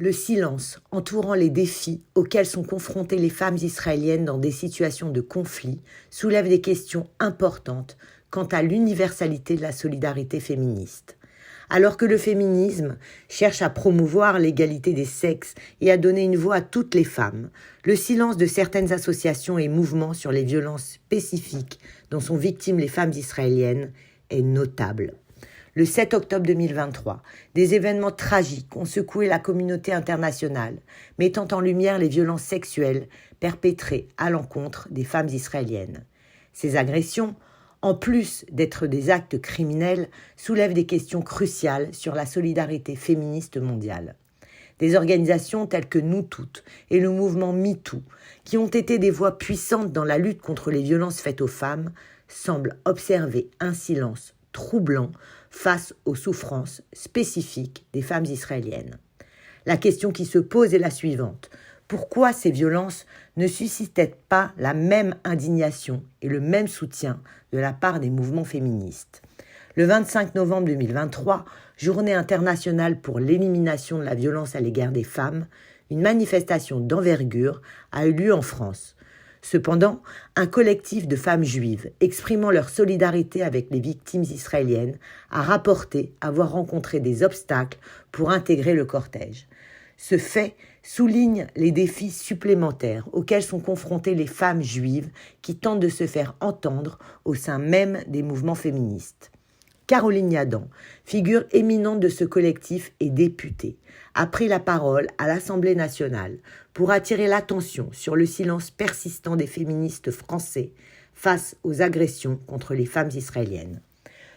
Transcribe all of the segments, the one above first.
Le silence entourant les défis auxquels sont confrontées les femmes israéliennes dans des situations de conflit soulève des questions importantes quant à l'universalité de la solidarité féministe. Alors que le féminisme cherche à promouvoir l'égalité des sexes et à donner une voix à toutes les femmes, le silence de certaines associations et mouvements sur les violences spécifiques dont sont victimes les femmes israéliennes est notable. Le 7 octobre 2023, des événements tragiques ont secoué la communauté internationale, mettant en lumière les violences sexuelles perpétrées à l'encontre des femmes israéliennes. Ces agressions, en plus d'être des actes criminels, soulèvent des questions cruciales sur la solidarité féministe mondiale. Des organisations telles que Nous Toutes et le mouvement MeToo, qui ont été des voix puissantes dans la lutte contre les violences faites aux femmes, semblent observer un silence troublant face aux souffrances spécifiques des femmes israéliennes. La question qui se pose est la suivante. Pourquoi ces violences ne suscitent pas la même indignation et le même soutien de la part des mouvements féministes ? Le 25 novembre 2023, Journée internationale pour l'élimination de la violence à l'égard des femmes, une manifestation d'envergure a eu lieu en France. Cependant, un collectif de femmes juives exprimant leur solidarité avec les victimes israéliennes a rapporté avoir rencontré des obstacles pour intégrer le cortège. Ce fait souligne les défis supplémentaires auxquels sont confrontées les femmes juives qui tentent de se faire entendre au sein même des mouvements féministes. Caroline Yadan, figure éminente de ce collectif et députée, a pris la parole à l'Assemblée nationale pour attirer l'attention sur le silence persistant des féministes français face aux agressions contre les femmes israéliennes.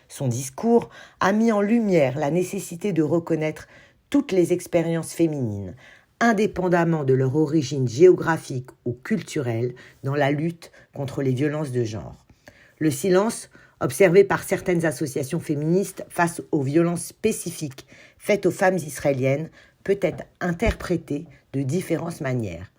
Son discours a mis en lumière la nécessité de reconnaître toutes les expériences féminines, indépendamment de leur origine géographique ou culturelle, dans la lutte contre les violences de genre. Le silence observé par certaines associations féministes face aux violences spécifiques faites aux femmes israéliennes peut être interprété de différentes manières.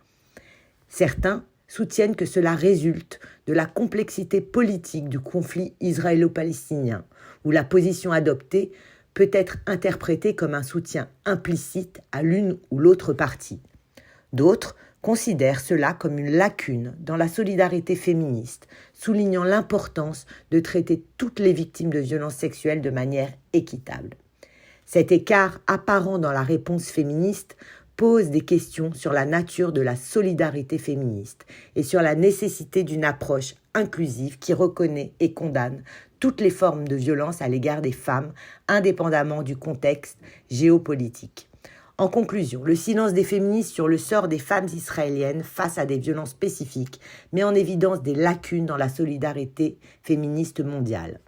Certains soutiennent que cela résulte de la complexité politique du conflit israélo-palestinien, où la position adoptée peut être interprétée comme un soutien implicite à l'une ou l'autre partie. D'autres considèrent cela comme une lacune dans la solidarité féministe, soulignant l'importance de traiter toutes les victimes de violences sexuelles de manière équitable. Cet écart apparent dans la réponse féministe pose des questions sur la nature de la solidarité féministe et sur la nécessité d'une approche inclusive qui reconnaît et condamne toutes les formes de violence à l'égard des femmes, indépendamment du contexte géopolitique. En conclusion, le silence des féministes sur le sort des femmes israéliennes face à des violences spécifiques met en évidence des lacunes dans la solidarité féministe mondiale.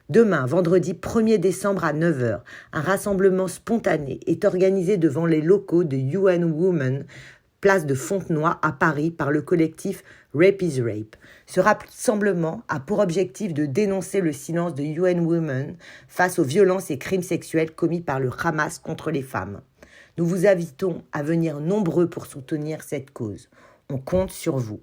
Demain, vendredi 1er décembre à 9h, un rassemblement spontané est organisé devant les locaux de UN Women, place de Fontenoy à Paris, par le collectif Rape is Rape. Ce rassemblement a pour objectif de dénoncer le silence de UN Women face aux violences et crimes sexuels commis par le Hamas contre les femmes. Nous vous invitons à venir nombreux pour soutenir cette cause. On compte sur vous.